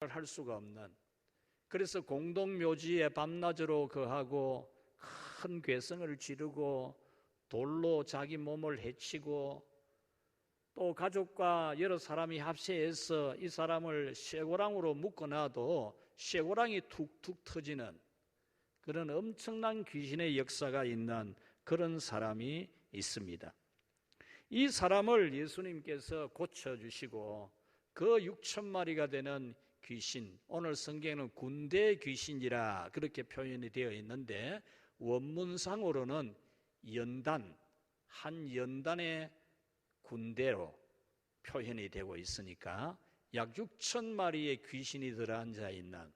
할 수가 없는, 그래서 공동묘지에 밤낮으로 거하고 큰 괴성을 지르고 돌로 자기 몸을 해치고 또 가족과 여러 사람이 합세해서 이 사람을 쇠고랑으로 묶어놔도 쇠고랑이 툭툭 터지는 그런 엄청난 귀신의 역사가 있는 그런 사람이 있습니다. 이 사람을 예수님께서 고쳐주시고 그 6,000마리가 되는 귀신, 오늘 성경에는 군대 귀신이라 그렇게 표현이 되어 있는데 원문상으로는 연단, 한 연단의 군대로 표현이 되고 있으니까 약 6,000마리의 귀신이 들어앉아 있는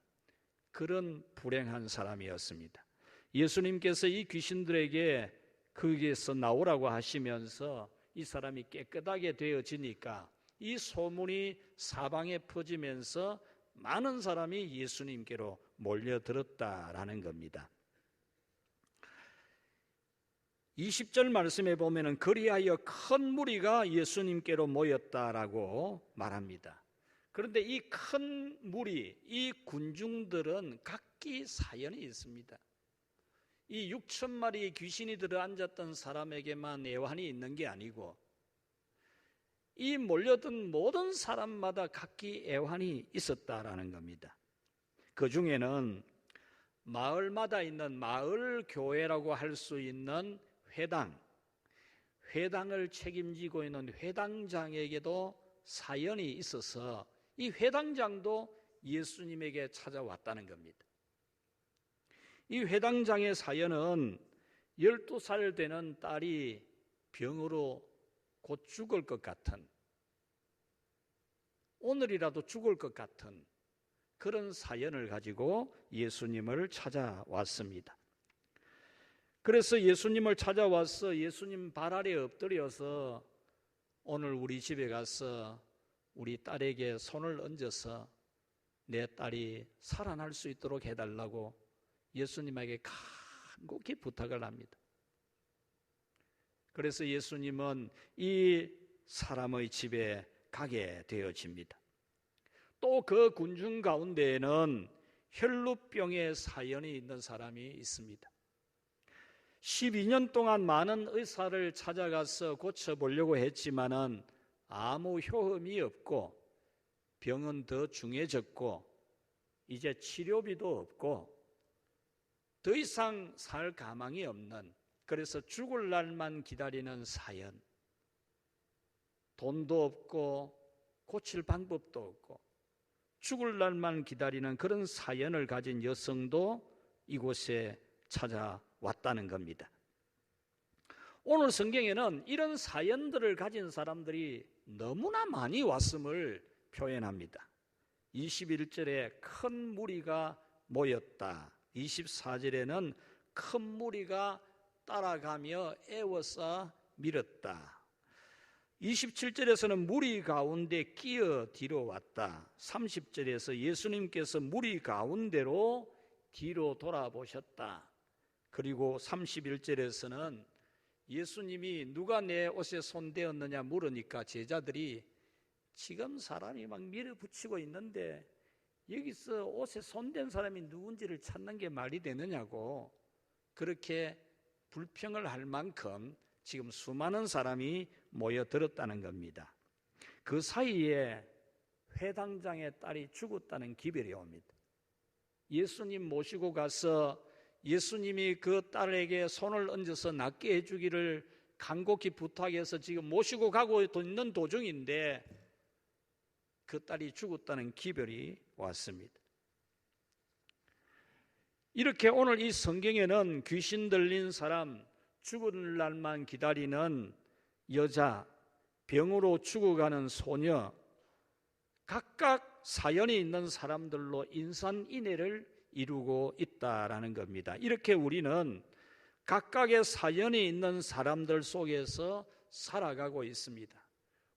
그런 불행한 사람이었습니다. 예수님께서 이 귀신들에게 거기에서 나오라고 하시면서 이 사람이 깨끗하게 되어지니까 이 소문이 사방에 퍼지면서 많은 사람이 예수님께로 몰려들었다라는 겁니다. 20절 말씀에 보면은 그리하여 큰 무리가 예수님께로 모였다라고 말합니다. 그런데 이 큰 무리, 이 군중들은 각기 사연이 있습니다. 이 6,000마리의 귀신이 들어앉았던 사람에게만 애환이 있는 게 아니고 이 몰려든 모든 사람마다 각기 애환이 있었다라는 겁니다. 그 중에는 마을마다 있는 마을 교회라고 할 수 있는 회당을 책임지고 있는 회당장에게도 사연이 있어서 이 회당장도 예수님에게 찾아왔다는 겁니다. 이 회당장의 사연은 12살 되는 딸이 병으로 곧 죽을 것 같은, 오늘이라도 죽을 것 같은 그런 사연을 가지고 예수님을 찾아왔습니다. 그래서 예수님을 찾아와서 예수님 발 아래 엎드려서 오늘 우리 집에 가서 우리 딸에게 손을 얹어서 내 딸이 살아날 수 있도록 해달라고 예수님에게 간곡히 부탁을 합니다. 그래서 예수님은 이 사람의 집에 가게 되어집니다. 또 그 군중 가운데에는 혈루병의 사연이 있는 사람이 있습니다. 12년 동안 많은 의사를 찾아가서 고쳐보려고 했지만은 아무 효험이 없고 병은 더 중해졌고 이제 치료비도 없고 더 이상 살 가망이 없는, 그래서 죽을 날만 기다리는 사연, 돈도 없고 고칠 방법도 없고 죽을 날만 기다리는 그런 사연을 가진 여성도 이곳에 찾아왔다는 겁니다. 오늘 성경에는 이런 사연들을 가진 사람들이 너무나 많이 왔음을 표현합니다. 21절에 큰 무리가 모였다. 24절에는 큰 무리가 따라가며 애워싸 밀었다. 27절에서는 무리 가운데 끼어 뒤로 왔다. 30절에서 예수님께서 무리 가운데로 뒤로 돌아보셨다. 그리고 31절에서는 예수님이 누가 내 옷에 손대었느냐 물으니까 제자들이 지금 사람이 막 밀어붙이고 있는데 여기서 옷에 손댄 사람이 누군지를 찾는 게 말이 되느냐고 그렇게 불평을 할 만큼 지금 수많은 사람이 모여들었다는 겁니다. 그 사이에 회당장의 딸이 죽었다는 기별이 옵니다. 예수님 모시고 가서 예수님이 그 딸에게 손을 얹어서 낫게 해주기를 간곡히 부탁해서 지금 모시고 가고 있는 도중인데 그 딸이 죽었다는 기별이 왔습니다. 이렇게 오늘 이 성경에는 귀신 들린 사람, 죽을 날만 기다리는 여자, 병으로 죽어가는 소녀, 각각 사연이 있는 사람들로 인산인해를 이루고 있다라는 겁니다. 이렇게 우리는 각각의 사연이 있는 사람들 속에서 살아가고 있습니다.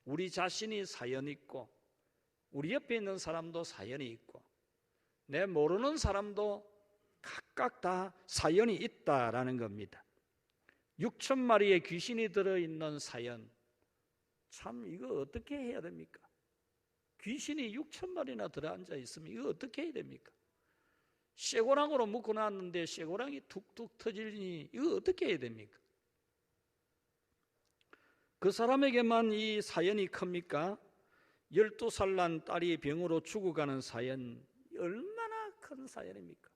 우리 자신이 사연이 있고 우리 옆에 있는 사람도 사연이 있고 내 모르는 사람도 각각 다 사연이 있다라는 겁니다. 6,000마리의 귀신이 들어있는 사연, 참 이거 어떻게 해야 됩니까? 귀신이 6,000마리나 들어앉아 있으면 이거 어떻게 해야 됩니까? 쇠고랑으로 묶어놨는데 쇠고랑이 툭툭 터지니 이거 어떻게 해야 됩니까? 그 사람에게만 이 사연이 큽니까? 12살 난 딸이 병으로 죽어가는 사연, 얼마나 큰 사연입니까?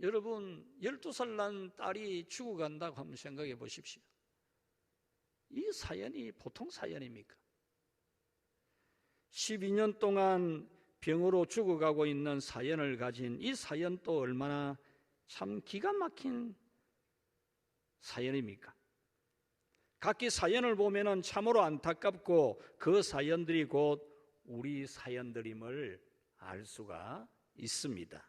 여러분, 12살 난 딸이 죽어간다고 한번 생각해 보십시오. 이 사연이 보통 사연입니까? 12년 동안 병으로 죽어가고 있는 사연을 가진 이 사연도 얼마나 참 기가 막힌 사연입니까? 각기 사연을 보면은 참으로 안타깝고 그 사연들이 곧 우리 사연들임을 알 수가 있습니다.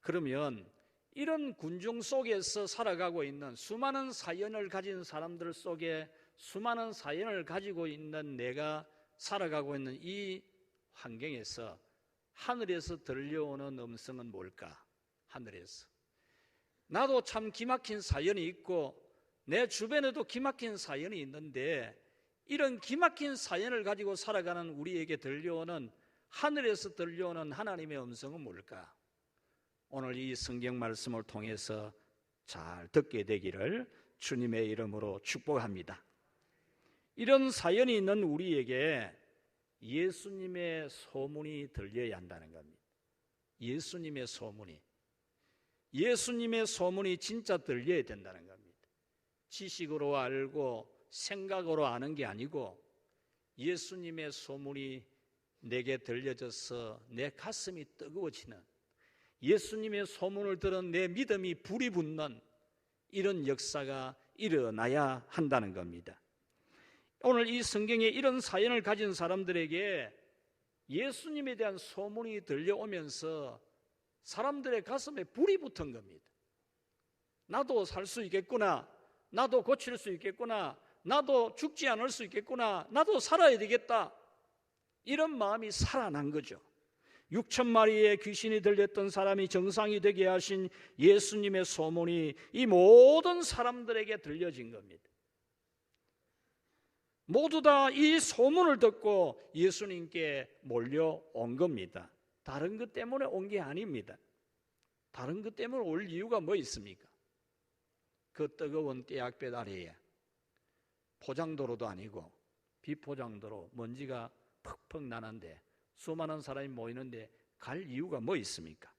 그러면 이런 군중 속에서 살아가고 있는 수많은 사연을 가진 사람들 속에 수많은 사연을 가지고 있는 내가 살아가고 있는 이 환경에서 하늘에서 들려오는 음성은 뭘까? 하늘에서 나도 참 기막힌 사연이 있고 내 주변에도 기막힌 사연이 있는데 이런 기막힌 사연을 가지고 살아가는 우리에게 들려오는 하늘에서 들려오는 하나님의 음성은 뭘까? 오늘 이 성경 말씀을 통해서 잘 듣게 되기를 주님의 이름으로 축복합니다. 이런 사연이 있는 우리에게 예수님의 소문이 들려야 한다는 겁니다. 예수님의 소문이 진짜 들려야 된다는 겁니다. 지식으로 알고 생각으로 아는 게 아니고 예수님의 소문이 내게 들려져서 내 가슴이 뜨거워지는, 예수님의 소문을 들은 내 믿음이 불이 붙는 이런 역사가 일어나야 한다는 겁니다. 오늘 이 성경에 이런 사연을 가진 사람들에게 예수님에 대한 소문이 들려오면서 사람들의 가슴에 불이 붙은 겁니다. 나도 살 수 있겠구나, 나도 고칠 수 있겠구나, 나도 죽지 않을 수 있겠구나, 나도 살아야 되겠다, 이런 마음이 살아난 거죠. 6,000마리의 귀신이 들렸던 사람이 정상이 되게 하신 예수님의 소문이 이 모든 사람들에게 들려진 겁니다. 모두 다 이 소문을 듣고 예수님께 몰려온 겁니다. 다른 것 때문에 온 게 아닙니다. 다른 것 때문에 올 이유가 뭐 있습니까? 그 뜨거운 떼약볕 아래에 포장도로도 아니고 비포장도로 먼지가 퍽퍽 나는데 수많은 사람이 모이는데 갈 이유가 뭐 있습니까?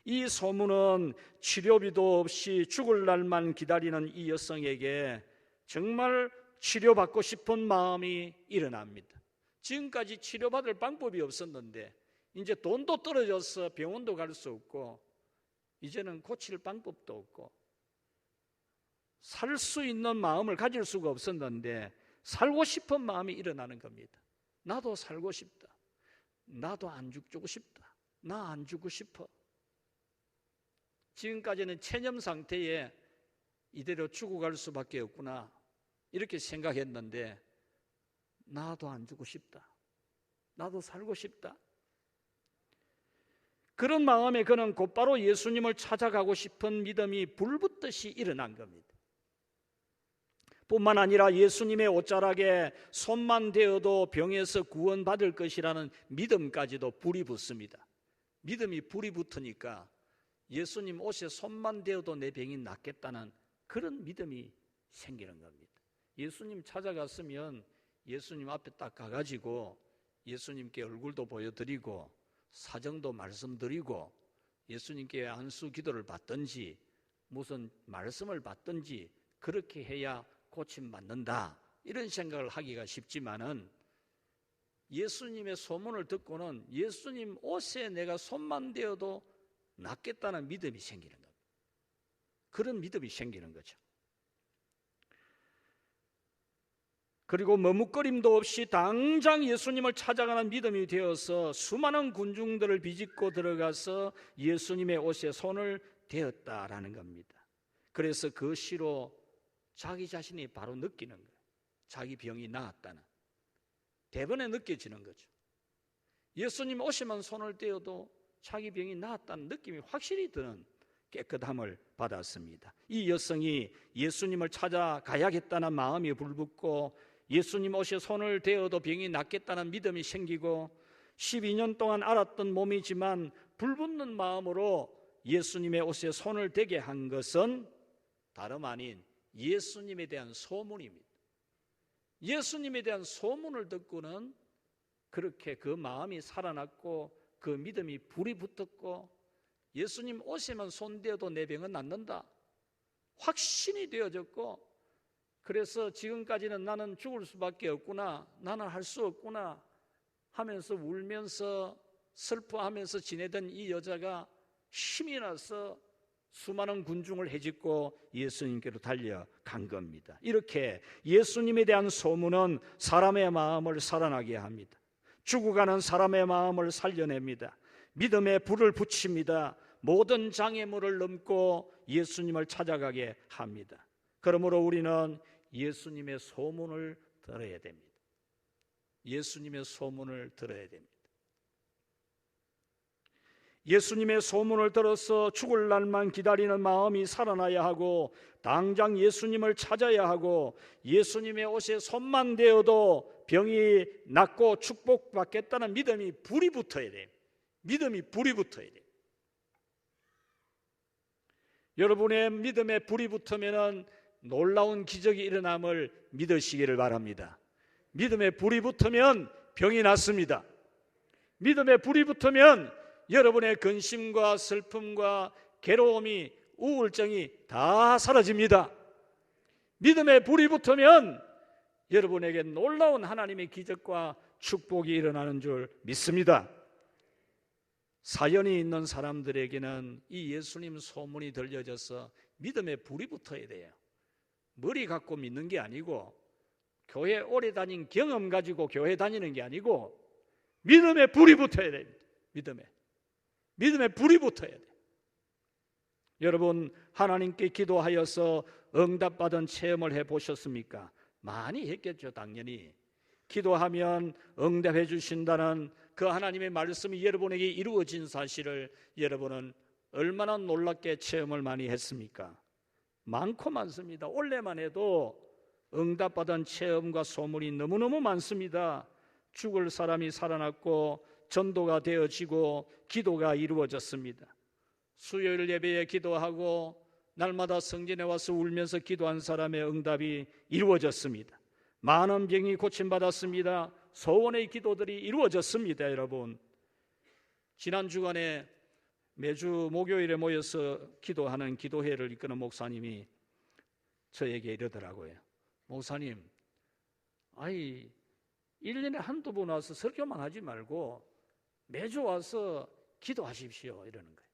이 소문은 치료비도 없이 죽을 날만 기다리는 이 여성에게 정말 치료받고 싶은 마음이 일어납니다. 지금까지 치료받을 방법이 없었는데 이제 돈도 떨어져서 병원도 갈 수 없고 이제는 고칠 방법도 없고 살 수 있는 마음을 가질 수가 없었는데 살고 싶은 마음이 일어나는 겁니다. 나도 살고 싶다. 나도 안 죽고 싶다. 나 안 죽고 싶어. 지금까지는 체념 상태에 이대로 죽어갈 수밖에 없구나 이렇게 생각했는데 나도 안 죽고 싶다. 나도 살고 싶다. 그런 마음에 그는 곧바로 예수님을 찾아가고 싶은 믿음이 불붙듯이 일어난 겁니다. 뿐만 아니라 예수님의 옷자락에 손만 대어도 병에서 구원받을 것이라는 믿음까지도 불이 붙습니다. 믿음이 불이 붙으니까 예수님 옷에 손만 대어도 내 병이 낫겠다는 그런 믿음이 생기는 겁니다. 예수님 찾아갔으면 예수님 앞에 딱 가가지고 예수님께 얼굴도 보여드리고 사정도 말씀드리고 예수님께 안수 기도를 받든지 무슨 말씀을 받든지 그렇게 해야 고침받는다 이런 생각을 하기가 쉽지만은 예수님의 소문을 듣고는 예수님 옷에 내가 손만 대어도 낫겠다는 믿음이 생기는 겁니다. 그런 믿음이 생기는 거죠. 그리고 머뭇거림도 없이 당장 예수님을 찾아가는 믿음이 되어서 수많은 군중들을 비집고 들어가서 예수님의 옷에 손을 대었다라는 겁니다. 그래서 그 시로 자기 자신이 바로 느끼는 거예요. 자기 병이 나았다는 대번에 느껴지는 거죠. 예수님 옷에만 손을 떼어도 자기 병이 나았다는 느낌이 확실히 드는 깨끗함을 받았습니다. 이 여성이 예수님을 찾아가야겠다는 마음이 불붙고 예수님 옷에 손을 대어도 병이 낫겠다는 믿음이 생기고 12년 동안 앓았던 몸이지만 불붙는 마음으로 예수님의 옷에 손을 대게 한 것은 다름 아닌 예수님에 대한 소문입니다. 예수님에 대한 소문을 듣고는 그렇게 그 마음이 살아났고 그 믿음이 불이 붙었고 예수님 옷에만 손대어도 내 병은 낫는다 확신이 되어졌고, 그래서 지금까지는 나는 죽을 수밖에 없구나, 나는 할 수 없구나 하면서 울면서 슬퍼하면서 지내던 이 여자가 힘이 나서 수많은 군중을 헤집고 예수님께로 달려간 겁니다. 이렇게 예수님에 대한 소문은 사람의 마음을 살아나게 합니다. 죽어가는 사람의 마음을 살려냅니다. 믿음의 불을 붙입니다. 모든 장애물을 넘고 예수님을 찾아가게 합니다. 그러므로 우리는 예수님의 소문을 들어야 됩니다. 예수님의 소문을 들어야 됩니다. 예수님의 소문을 들어서 죽을 날만 기다리는 마음이 살아나야 하고 당장 예수님을 찾아야 하고 예수님의 옷에 손만 대어도 병이 낫고 축복받겠다는 믿음이 불이 붙어야 돼요. 믿음이 불이 붙어야 돼요. 여러분의 믿음에 불이 붙으면 놀라운 기적이 일어남을 믿으시기를 바랍니다. 믿음에 불이 붙으면 병이 낫습니다. 믿음에 불이 붙으면 여러분의 근심과 슬픔과 괴로움이 우울증이 다 사라집니다. 믿음에 불이 붙으면 여러분에게 놀라운 하나님의 기적과 축복이 일어나는 줄 믿습니다. 사연이 있는 사람들에게는 이 예수님 소문이 들려져서 믿음에 불이 붙어야 돼요. 머리 갖고 믿는 게 아니고 교회 오래 다닌 경험 가지고 교회 다니는 게 아니고 믿음에 불이 붙어야 됩니다. 믿음에 불이 붙어야 돼요. 여러분, 하나님께 기도하여서 응답받은 체험을 해보셨습니까? 많이 했겠죠, 당연히. 기도하면 응답해 주신다는 그 하나님의 말씀이 여러분에게 이루어진 사실을 여러분은 얼마나 놀랍게 체험을 많이 했습니까? 많고 많습니다. 올해만 해도 응답받은 체험과 소문이 너무너무 많습니다. 죽을 사람이 살아났고 전도가 되어지고 기도가 이루어졌습니다. 수요일 예배에 기도하고 날마다 성전에 와서 울면서 기도한 사람의 응답이 이루어졌습니다. 많은 병이 고침받았습니다. 소원의 기도들이 이루어졌습니다. 여러분, 지난 주간에 매주 목요일에 모여서 기도하는 기도회를 이끄는 목사님이 저에게 이러더라고요. 목사님, 1년에 한두 번 와서 설교만 하지 말고 매주 와서 기도하십시오, 이러는 거예요.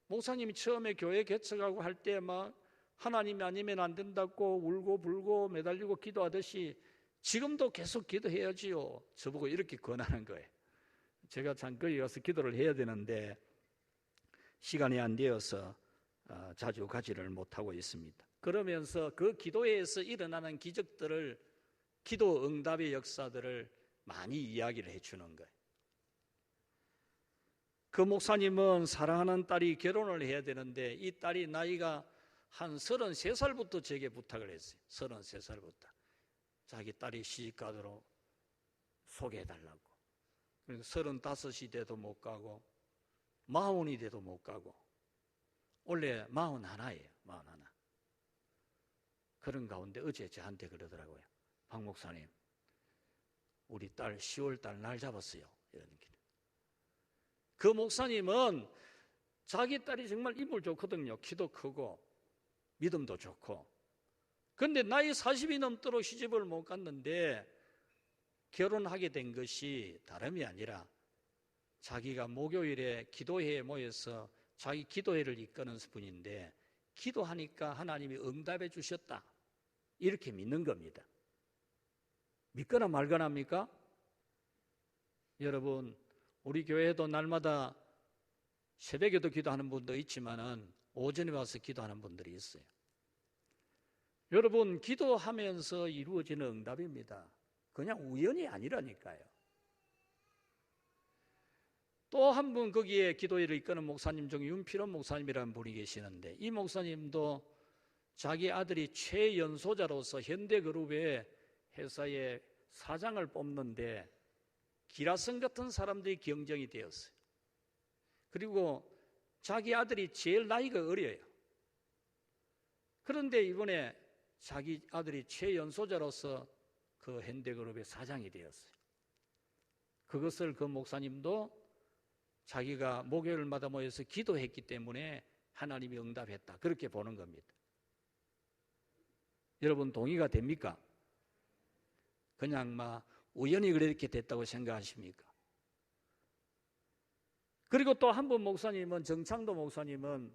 목사님이 처음에 교회 개척하고 할 때 막 하나님이 아니면 안 된다고 울고 불고 매달리고 기도하듯이 지금도 계속 기도해야지요. 저보고 이렇게 권하는 거예요. 제가 참 거기 가서 기도를 해야 되는데 시간이 안 되어서 자주 가지를 못하고 있습니다. 그러면서 그 기도회에서 일어나는 기적들을, 기도 응답의 역사들을 많이 이야기를 해주는 거예요. 그 목사님은 사랑하는 딸이 결혼을 해야 되는데 이 딸이 나이가 한 33살부터 제게 부탁을 했어요. 33살부터 자기 딸이 시집가도록 소개해달라고. 그러니까 35이 돼도 못 가고 40이 돼도 못 가고 원래 41이에요. 41. 그런 가운데 어제 저한테 그러더라고요. 박 목사님, 우리 딸 10월달 날 잡았어요. 이런 게. 그 목사님은 자기 딸이 정말 인물 좋거든요. 키도 크고 믿음도 좋고. 그런데 나이 40이 넘도록 시집을 못 갔는데 결혼하게 된 것이 다름이 아니라 자기가 목요일에 기도회에 모여서 자기 기도회를 이끄는 분인데 기도하니까 하나님이 응답해 주셨다, 이렇게 믿는 겁니다. 믿거나 말거나 합니까? 여러분, 우리 교회에도 날마다 새벽에도 기도하는 분도 있지만은 오전에 와서 기도하는 분들이 있어요. 여러분, 기도하면서 이루어지는 응답입니다. 그냥 우연이 아니라니까요. 또 한 분 거기에 기도회를 이끄는 목사님 중에 윤필원 목사님이라는 분이 계시는데 이 목사님도 자기 아들이 최연소자로서 현대그룹의 회사에 사장을 뽑는데 기라성 같은 사람들이 경쟁이 되었어요. 그리고 자기 아들이 제일 나이가 어려요. 그런데 이번에 자기 아들이 최연소자로서 그 현대그룹의 사장이 되었어요. 그것을 그 목사님도 자기가 목요일마다 모여서 기도했기 때문에 하나님이 응답했다, 그렇게 보는 겁니다. 여러분 동의가 됩니까? 그냥 막 우연히 그렇게 됐다고 생각하십니까? 그리고 또 한 분 목사님은, 정창도 목사님은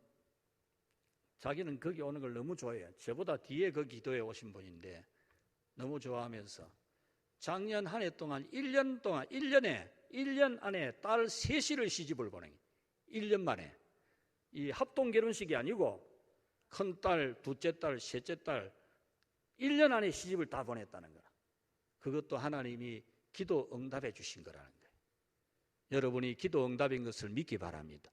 자기는 거기 오는 걸 너무 좋아해요. 저보다 뒤에 그 기도에 오신 분인데 너무 좋아하면서 작년 한 해 동안 1년 안에 딸 셋을 시집을 보낸 거예요. 1년 만에. 이 합동 결혼식이 아니고 큰딸, 둘째딸, 셋째딸 1년 안에 시집을 다 보냈다는 거야. 그것도 하나님이 기도 응답해 주신 거라는 거예요. 여러분이 기도 응답인 것을 믿기 바랍니다.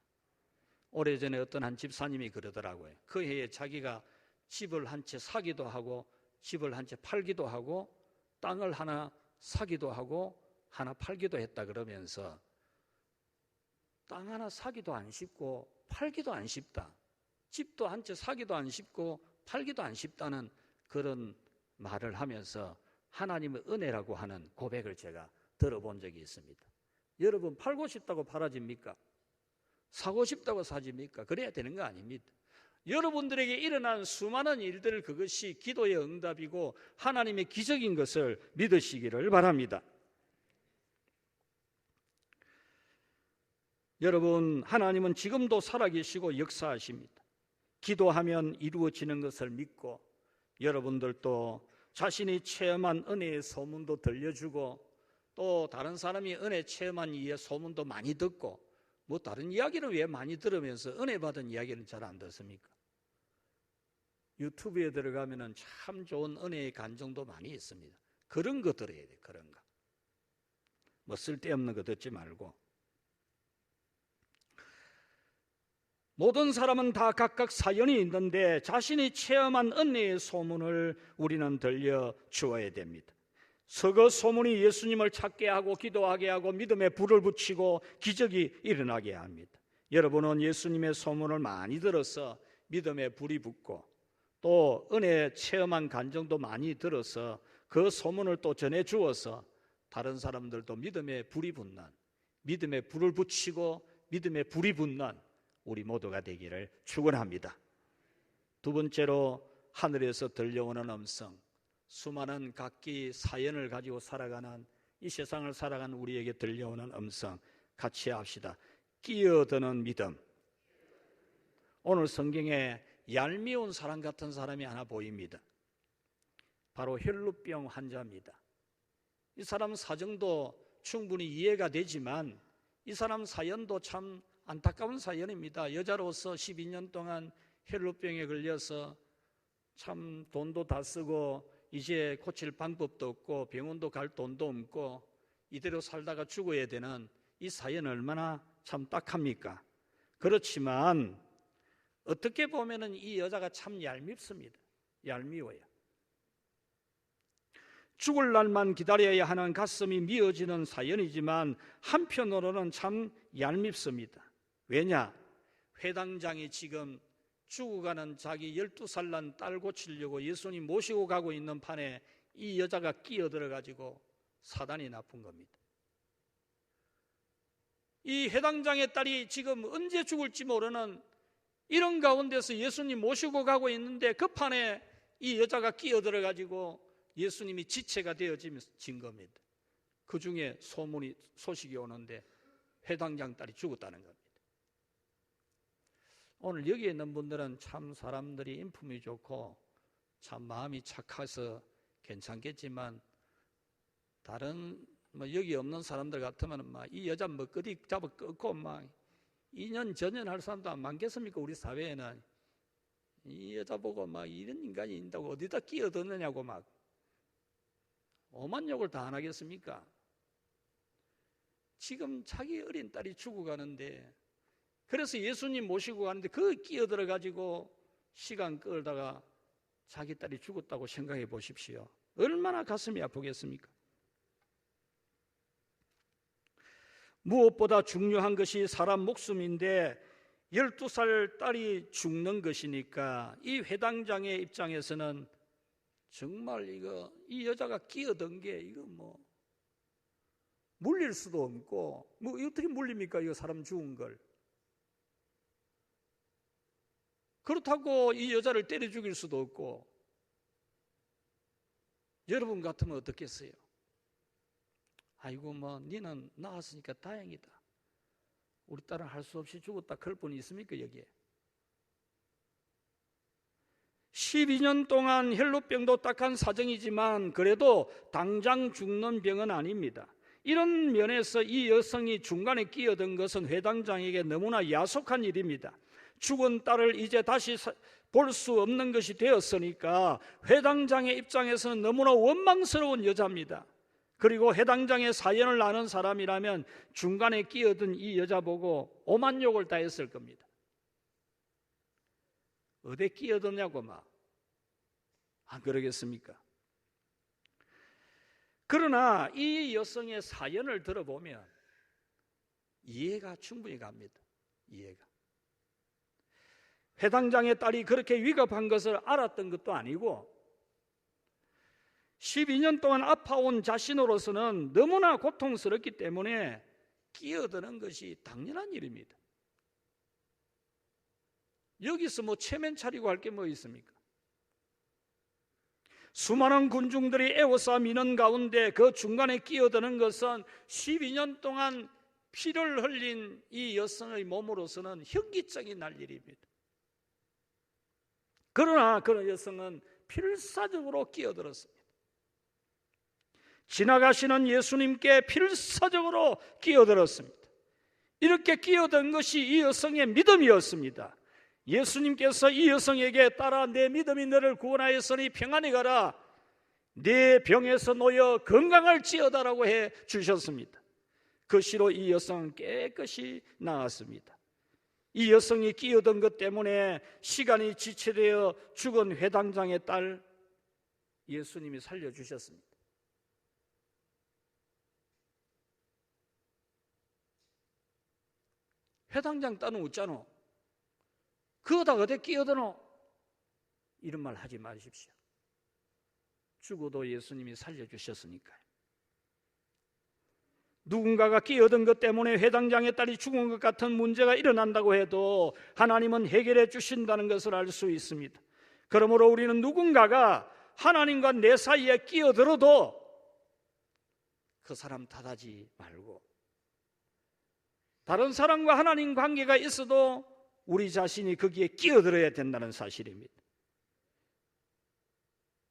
오래전에 어떤 한 집사님이 그러더라고요. 그 해에 자기가 집을 한 채 사기도 하고 집을 한 채 팔기도 하고 땅을 하나 사기도 하고 하나 팔기도 했다 그러면서 땅 하나 사기도 안 쉽고 팔기도 안 쉽다, 집도 한 채 사기도 안 쉽고 팔기도 안 쉽다는 그런 말을 하면서 하나님의 은혜라고 하는 고백을 제가 들어본 적이 있습니다. 여러분 팔고 싶다고 팔아집니까? 사고 싶다고 사집니까? 그래야 되는 거 아닙니다. 여러분들에게 일어난 수많은 일들, 그것이 기도의 응답이고 하나님의 기적인 것을 믿으시기를 바랍니다. 여러분, 하나님은 지금도 살아계시고 역사하십니다. 기도하면 이루어지는 것을 믿고 여러분들도 자신이 체험한 은혜의 소문도 들려주고 또 다른 사람이 은혜 체험한 이의 소문도 많이 듣고, 뭐 다른 이야기는 왜 많이 들으면서 은혜 받은 이야기는 잘 안 듣습니까? 유튜브에 들어가면 참 좋은 은혜의 간증도 많이 있습니다. 그런 거 들어야 돼. 그런 거. 뭐 쓸데없는 거 듣지 말고. 모든 사람은 다 각각 사연이 있는데 자신이 체험한 은혜의 소문을 우리는 들려주어야 됩니다. 그 소문이 예수님을 찾게 하고 기도하게 하고 믿음에 불을 붙이고 기적이 일어나게 합니다. 여러분은 예수님의 소문을 많이 들어서 믿음에 불이 붙고 또 은혜 체험한 간증도 많이 들어서 그 소문을 또 전해주어서 다른 사람들도 믿음에 불이 붙는, 믿음에 불을 붙이고 믿음에 불이 붙는 우리 모두가 되기를 축원합니다. 두 번째로 하늘에서 들려오는 음성, 수많은 각기 사연을 가지고 살아가는 이 세상을 살아가는 우리에게 들려오는 음성 같이 합시다. 끼어드는 믿음. 오늘 성경에 얄미운 사람 같은 사람이 하나 보입니다. 바로 혈루병 환자입니다. 이 사람 사정도 충분히 이해가 되지만 이 사람 사연도 참 안타까운 사연입니다. 여자로서 12년 동안 혈루병에 걸려서 참 돈도 다 쓰고 이제 고칠 방법도 없고 병원도 갈 돈도 없고 이대로 살다가 죽어야 되는 이 사연 얼마나 참 딱합니까? 그렇지만 어떻게 보면은 이 여자가 참 얄밉습니다. 얄미워요. 죽을 날만 기다려야 하는 가슴이 미어지는 사연이지만 한편으로는 참 얄밉습니다. 왜냐? 회당장이 지금 죽어가는 자기 12살 난 딸 고치려고 예수님 모시고 가고 있는 판에 이 여자가 끼어들어가지고 사단이 나쁜 겁니다. 이 회당장의 딸이 지금 언제 죽을지 모르는 이런 가운데서 예수님 모시고 가고 있는데 그 판에 이 여자가 끼어들어가지고 예수님이 지체가 되어진 겁니다. 그 중에 소식이 오는데 회당장 딸이 죽었다는 겁니다. 오늘 여기 있는 분들은 참 사람들이 인품이 좋고 참 마음이 착해서 괜찮겠지만 다른 여기 없는 사람들 같으면 이 여자 머리끄디 잡아 끄고 2년 전년 할 사람도 안 많겠습니까? 우리 사회에는 이 여자 보고 이런 인간이 있다고 어디다 끼어드느냐고 오만 욕을 다 안 하겠습니까? 지금 자기 어린 딸이 죽어가는데 그래서 예수님 모시고 가는데 그 끼어들어가지고 시간 끌다가 자기 딸이 죽었다고 생각해 보십시오. 얼마나 가슴이 아프겠습니까? 무엇보다 중요한 것이 사람 목숨인데 12살 딸이 죽는 것이니까 이 회당장의 입장에서는 정말 이 여자가 끼어든 게 물릴 수도 없고 어떻게 물립니까? 이거 사람 죽은 걸. 그렇다고 이 여자를 때려 죽일 수도 없고. 여러분 같으면 어떻겠어요? 아이고 니는 나았으니까 다행이다. 우리 딸은 할 수 없이 죽었다 그럴 분이 있습니까 여기에? 12년 동안 혈루병도 딱한 사정이지만 그래도 당장 죽는 병은 아닙니다. 이런 면에서 이 여성이 중간에 끼어든 것은 회당장에게 너무나 야속한 일입니다. 죽은 딸을 이제 다시 볼 수 없는 것이 되었으니까 회당장의 입장에서는 너무나 원망스러운 여자입니다. 그리고 회당장의 사연을 아는 사람이라면 중간에 끼어든 이 여자 보고 오만 욕을 다 했을 겁니다. 어디 끼어드냐고 안 그러겠습니까? 그러나 이 여성의 사연을 들어보면 이해가 충분히 갑니다. 이해가. 회당장의 딸이 그렇게 위급한 것을 알았던 것도 아니고 12년 동안 아파온 자신으로서는 너무나 고통스럽기 때문에 끼어드는 것이 당연한 일입니다. 여기서 체면 차리고 할 게 뭐 있습니까? 수많은 군중들이 에워싸 미는 가운데 그 중간에 끼어드는 것은 12년 동안 피를 흘린 이 여성의 몸으로서는 현기증이 날 일입니다. 그러나 그 여성은 필사적으로 끼어들었습니다. 지나가시는 예수님께 필사적으로 끼어들었습니다. 이렇게 끼어든 것이 이 여성의 믿음이었습니다. 예수님께서 이 여성에게 따라 내 믿음이 너를 구원하였으니 평안히 가라, 내 병에서 놓여 건강할지어다라고 해 주셨습니다. 그 시로 이 여성은 깨끗이 나았습니다. 이 여성이 끼어든 것 때문에 시간이 지체되어 죽은 회당장의 딸 예수님이 살려주셨습니다. 회당장 딸은 웃잖아. 그거다 어디 끼어드노? 이런 말 하지 마십시오. 죽어도 예수님이 살려주셨으니까요. 누군가가 끼어든 것 때문에 회당장의 딸이 죽은 것 같은 문제가 일어난다고 해도 하나님은 해결해 주신다는 것을 알 수 있습니다. 그러므로 우리는 누군가가 하나님과 내 사이에 끼어들어도 그 사람 탓하지 말고, 다른 사람과 하나님 관계가 있어도 우리 자신이 거기에 끼어들어야 된다는 사실입니다.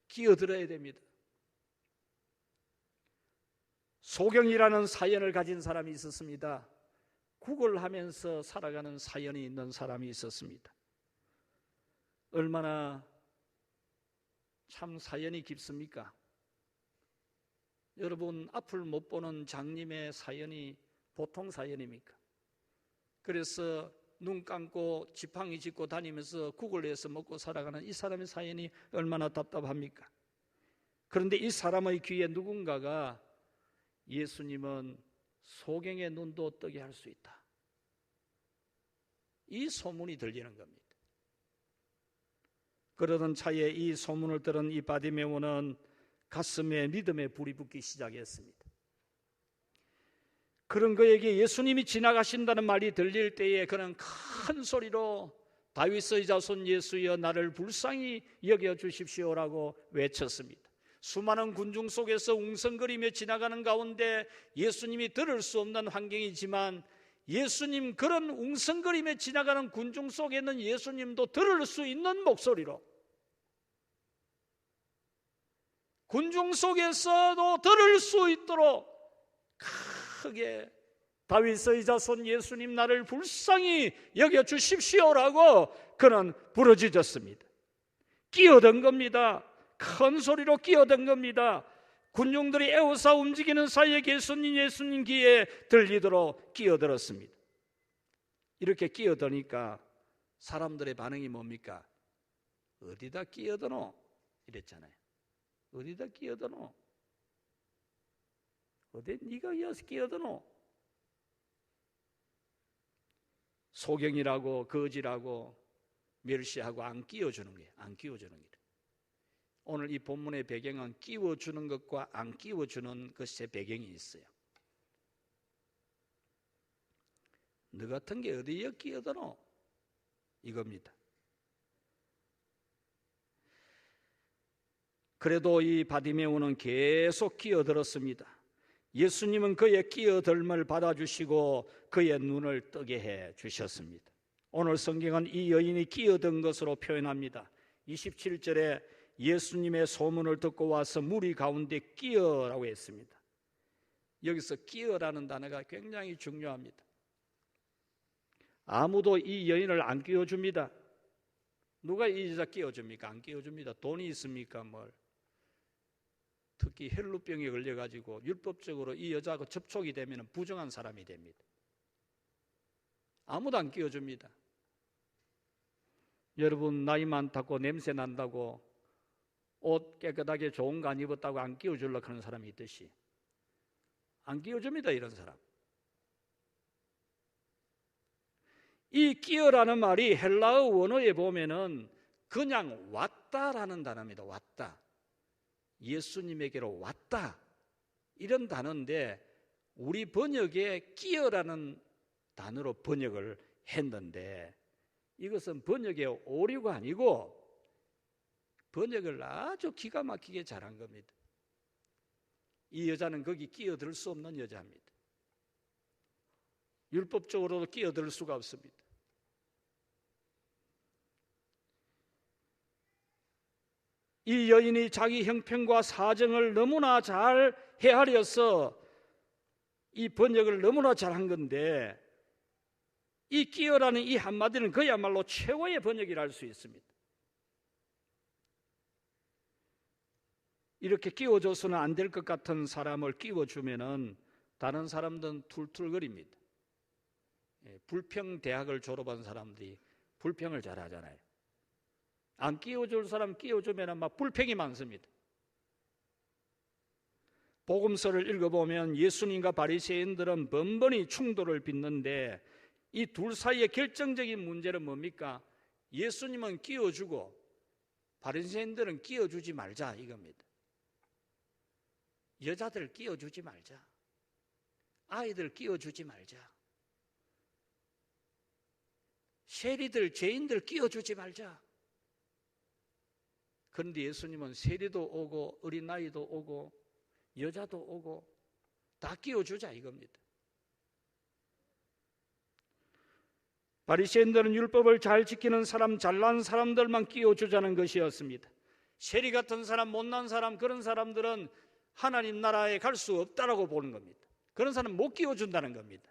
끼어들어야 됩니다. 소경이라는 사연을 가진 사람이 있었습니다. 구걸하면서 살아가는 사연이 있는 사람이 있었습니다. 얼마나 참 사연이 깊습니까? 여러분, 앞을 못 보는 장님의 사연이 보통 사연입니까? 그래서 눈 감고 지팡이 짚고 다니면서 구걸해서 먹고 살아가는 이 사람의 사연이 얼마나 답답합니까? 그런데 이 사람의 귀에 누군가가 예수님은 소경의 눈도 뜨게 할 수 있다, 이 소문이 들리는 겁니다. 그러던 차에 이 소문을 들은 이 바디메오는 가슴에 믿음의 불이 붙기 시작했습니다. 그런 그에게 예수님이 지나가신다는 말이 들릴 때에 그는 큰 소리로 다윗의 자손 예수여 나를 불쌍히 여겨 주십시오라고 외쳤습니다. 수많은 군중 속에서 웅성거리며 지나가는 가운데 예수님이 들을 수 없는 환경이지만 예수님, 그런 웅성거리며 지나가는 군중 속에 있는 예수님도 들을 수 있는 목소리로, 군중 속에서도 들을 수 있도록 크게 다윗의 자손 예수님 나를 불쌍히 여겨 주십시오라고 그는 부르짖었습니다. 끼어든 겁니다. 큰 소리로 끼어든 겁니다. 군중들이 에워싸 움직이는 사이에 예수님 귀에 들리도록 끼어들었습니다. 이렇게 끼어드니까 사람들의 반응이 뭡니까? 어디다 끼어드노? 이랬잖아요. 어디다 끼어드노? 어디 네가 이어서 끼어드노? 소경이라고 거지라고 멸시하고 안 끼워주는 거예요. 안 끼워주는 거예요. 오늘 이 본문의 배경은 끼워주는 것과 안 끼워주는 것의 배경이 있어요. 너 같은 게 어디에 끼어드노? 이겁니다. 그래도 이 바디메오는 계속 끼어들었습니다. 예수님은 그의 끼어들음을 받아주시고 그의 눈을 뜨게 해 주셨습니다. 오늘 성경은 이 여인이 끼어든 것으로 표현합니다. 27절에 예수님의 소문을 듣고 와서 무리 가운데 끼어라고 했습니다. 여기서 끼어라는 단어가 굉장히 중요합니다. 아무도 이 여인을 안 끼워줍니다. 누가 이 여자 끼워줍니까? 안 끼워줍니다. 돈이 있습니까? 특히 헬루병에 걸려가지고 율법적으로 이 여자하고 접촉이 되면 부정한 사람이 됩니다. 아무도 안 끼워줍니다. 여러분 나이 많다고 냄새 난다고 옷 깨끗하게 좋은 거 안 입었다고 안 끼워주려고 하는 사람이 있듯이 안 끼워줍니다. 이런 사람. 이 끼어라는 말이 헬라어 원어에 보면은 그냥 왔다라는 단어입니다. 왔다. 예수님에게로 왔다. 이런 단어인데 우리 번역에 끼어라는 단어로 번역을 했는데 이것은 번역의 오류가 아니고 번역을 아주 기가 막히게 잘한 겁니다. 이 여자는 거기 끼어들 수 없는 여자입니다. 율법적으로도 끼어들 수가 없습니다. 이 여인이 자기 형편과 사정을 너무나 잘 헤아려서 이 번역을 너무나 잘한 건데 이 끼어라는 이 한마디는 그야말로 최고의 번역이라 할 수 있습니다. 이렇게 끼워줘서는 안 될 것 같은 사람을 끼워주면은 다른 사람들은 툴툴거립니다. 불평대학을 졸업한 사람들이 불평을 잘하잖아요. 안 끼워줄 사람 끼워주면 막 불평이 많습니다. 복음서를 읽어보면 예수님과 바리새인들은 번번이 충돌을 빚는데 이 둘 사이의 결정적인 문제는 뭡니까? 예수님은 끼워주고 바리새인들은 끼워주지 말자 이겁니다. 여자들 끼워주지 말자. 아이들 끼워주지 말자. 세리들, 죄인들 끼워주지 말자. 그런데 예수님은 세리도 오고 어린아이도 오고 여자도 오고 다 끼워주자 이겁니다. 바리새인들은 율법을 잘 지키는 사람, 잘난 사람들만 끼워주자는 것이었습니다. 세리 같은 사람, 못난 사람, 그런 사람들은 하나님 나라에 갈 수 없다라고 보는 겁니다. 그런 사람 못 끼워준다는 겁니다.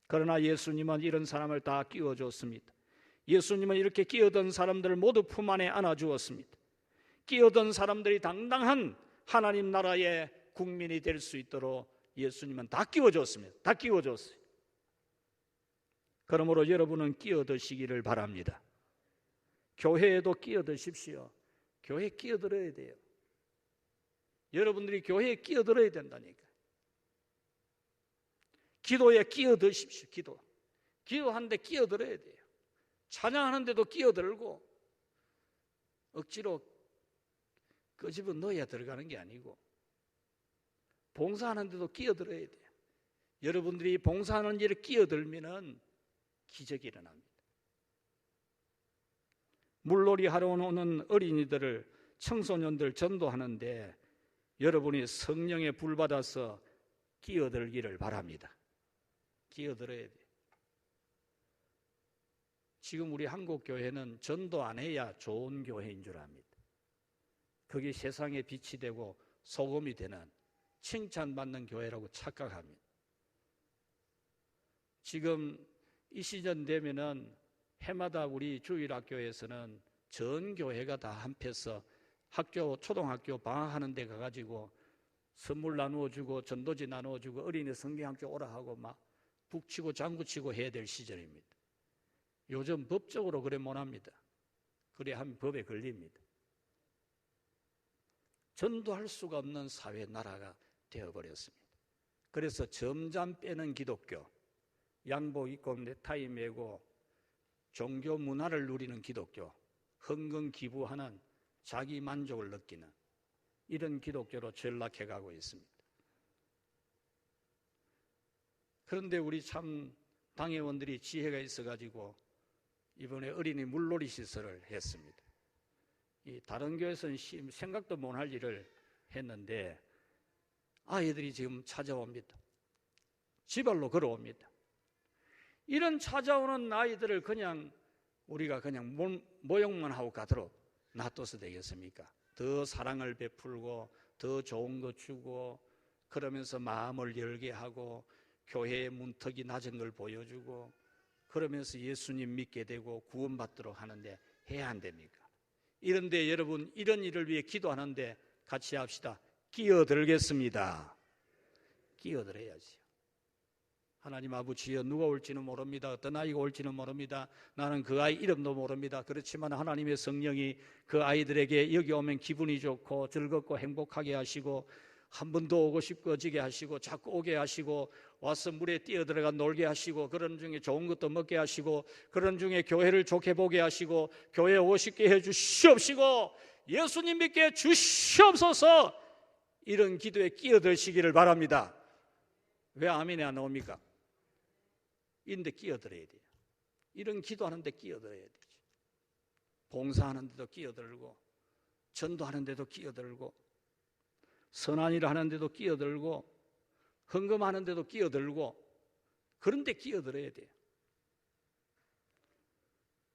그러나 예수님은 이런 사람을 다 끼워줬습니다. 예수님은 이렇게 끼어든 사람들을 모두 품 안에 안아주었습니다. 끼어든 사람들이 당당한 하나님 나라의 국민이 될 수 있도록 예수님은 다 끼워줬습니다. 다 끼워줬어요. 그러므로 여러분은 끼어드시기를 바랍니다. 교회에도 끼어드십시오. 교회에 끼어들어야 돼요. 여러분들이 교회에 끼어들어야 된다니까. 기도에 끼어드십시오. 기도하는데 끼어들어야 돼요. 찬양하는데도 끼어들고 억지로 끄집어 넣어야 들어가는 게 아니고 봉사하는데도 끼어들어야 돼요. 여러분들이 봉사하는 일에 끼어들면은 기적이 일어납니다. 물놀이 하러 오는 어린이들을 청소년들 전도하는데 여러분이 성령의 불 받아서 끼어들기를 바랍니다. 끼어들어야 돼요. 지금 우리 한국 교회는 전도 안 해야 좋은 교회인 줄 압니다. 그게 세상에 빛이 되고 소금이 되는 칭찬받는 교회라고 착각합니다. 지금 이 시즌 되면은 해마다 우리 주일학교에서는 전 교회가 다 한패서 학교 초등학교 방학하는 데 가가지고 선물 나누어주고 전도지 나누어주고 어린이 성경학교 오라 하고 막 북치고 장구치고 해야 될 시절입니다. 요즘 법적으로 그래 못합니다. 그래 하면 법에 걸립니다. 전도할 수가 없는 사회 나라가 되어버렸습니다. 그래서 점점 빼는 기독교, 양복 입고 넥타이 매고 종교 문화를 누리는 기독교, 헌금 기부하는 자기 만족을 느끼는 이런 기독교로 전락해가고 있습니다. 그런데 우리 참 당회원들이 지혜가 있어가지고 이번에 어린이 물놀이 시설을 했습니다. 다른 교회에서는 생각도 못할 일을 했는데 아이들이 지금 찾아옵니다. 지발로 걸어옵니다. 이런 찾아오는 아이들을 그냥 우리가 그냥 모욕만 하고 가도록 놔둬서 되겠습니까? 더 사랑을 베풀고 더 좋은 거 주고 그러면서 마음을 열게 하고 교회의 문턱이 낮은 걸 보여주고 그러면서 예수님 믿게 되고 구원받도록 하는데 해야 안 됩니까? 이런데 여러분 이런 일을 위해 기도하는데 같이 합시다. 끼어들겠습니다. 끼어들어야지. 하나님 아버지여, 누가 올지는 모릅니다. 어떤 아이가 올지는 모릅니다. 나는 그 아이 이름도 모릅니다. 그렇지만 하나님의 성령이 그 아이들에게 여기 오면 기분이 좋고 즐겁고 행복하게 하시고 한 번 더 오고 싶어지게 하시고 자꾸 오게 하시고 와서 물에 뛰어들어가 놀게 하시고 그런 중에 좋은 것도 먹게 하시고 그런 중에 교회를 좋게 보게 하시고 교회에 오시게 해주시옵시고 예수님 믿게 해 주시옵소서. 이런 기도에 끼어들시기를 바랍니다. 왜 아멘이 안 나옵니까? 이런데 끼어들어야 돼요. 이런 기도하는데 끼어들어야 되죠. 봉사하는데도 끼어들고 전도하는데도 끼어들고 선한 일을 하는데도 끼어들고 헌금하는데도 끼어들고 그런데 끼어들어야 돼요.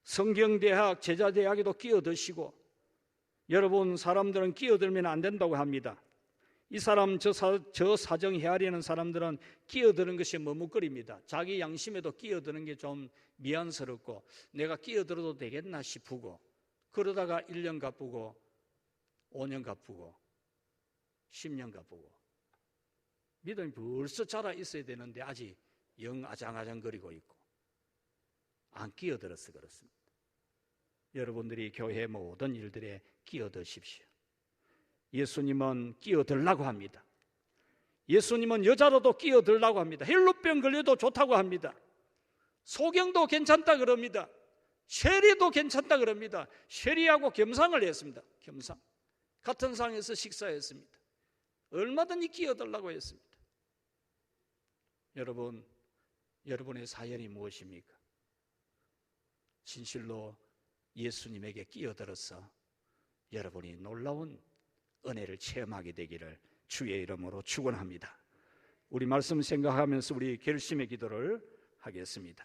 성경대학, 제자대학에도 끼어드시고 여러분 사람들은 끼어들면 안 된다고 합니다. 이 사람 저 사정 헤아리는 사람들은 끼어드는 것이 머뭇거립니다. 자기 양심에도 끼어드는 게 좀 미안스럽고 내가 끼어들어도 되겠나 싶고 그러다가 1년 갚고 5년 갚고 10년 갚고 믿음이 벌써 자라 있어야 되는데 아직 영 아장아장거리고 있고 안 끼어들어서 그렇습니다. 여러분들이 교회 모든 일들에 끼어드십시오. 예수님은 끼어들라고 합니다. 예수님은 여자로도 끼어들라고 합니다. 헬루병 걸려도 좋다고 합니다. 소경도 괜찮다 그럽니다. 쉐리도 괜찮다 그럽니다. 쉐리하고 겸상을 했습니다. 겸상. 같은 상에서 식사했습니다. 얼마든지 끼어들라고 했습니다. 여러분, 여러분의 사연이 무엇입니까? 진실로 예수님에게 끼어들어서 여러분이 놀라운 은혜를 체험하게 되기를 주의 이름으로 축원합니다. 우리 말씀 생각하면서 우리 결심의 기도를 하겠습니다.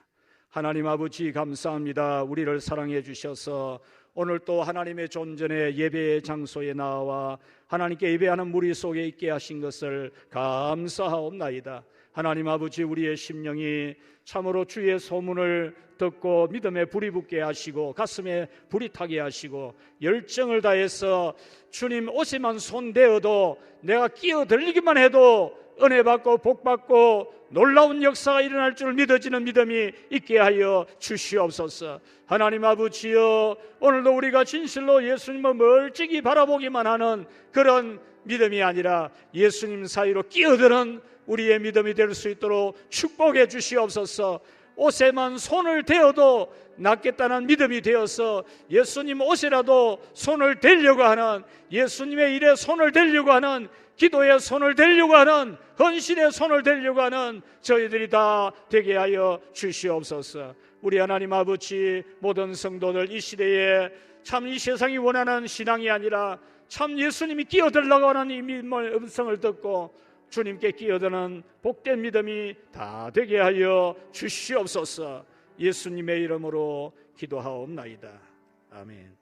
하나님 아버지 감사합니다. 우리를 사랑해 주셔서 오늘 또 하나님의 존전의 예배의 장소에 나와 하나님께 예배하는 무리 속에 있게 하신 것을 감사하옵나이다. 하나님 아버지, 우리의 심령이 참으로 주의 소문을 듣고 믿음에 불이 붙게 하시고 가슴에 불이 타게 하시고 열정을 다해서 주님 옷에만 손대어도 내가 끼어들기만 해도 은혜 받고 복 받고 놀라운 역사가 일어날 줄 믿어지는 믿음이 있게 하여 주시옵소서. 하나님 아버지여, 오늘도 우리가 진실로 예수님을 멀찍이 바라보기만 하는 그런 믿음이 아니라 예수님 사이로 끼어드는 우리의 믿음이 될 수 있도록 축복해 주시옵소서. 옷에만 손을 대어도 낫겠다는 믿음이 되어서 예수님 옷이라도 손을 대려고 하는, 예수님의 일에 손을 대려고 하는, 기도에 손을 대려고 하는, 헌신에 손을 대려고 하는 저희들이 다 되게 하여 주시옵소서. 우리 하나님 아버지, 모든 성도들 이 시대에 참 이 세상이 원하는 신앙이 아니라 참 예수님이 끼어들려고 하는 이 믿음의 음성을 듣고 주님께 끼어드는 복된 믿음이 다 되게 하여 주시옵소서. 예수님의 이름으로 기도하옵나이다. 아멘.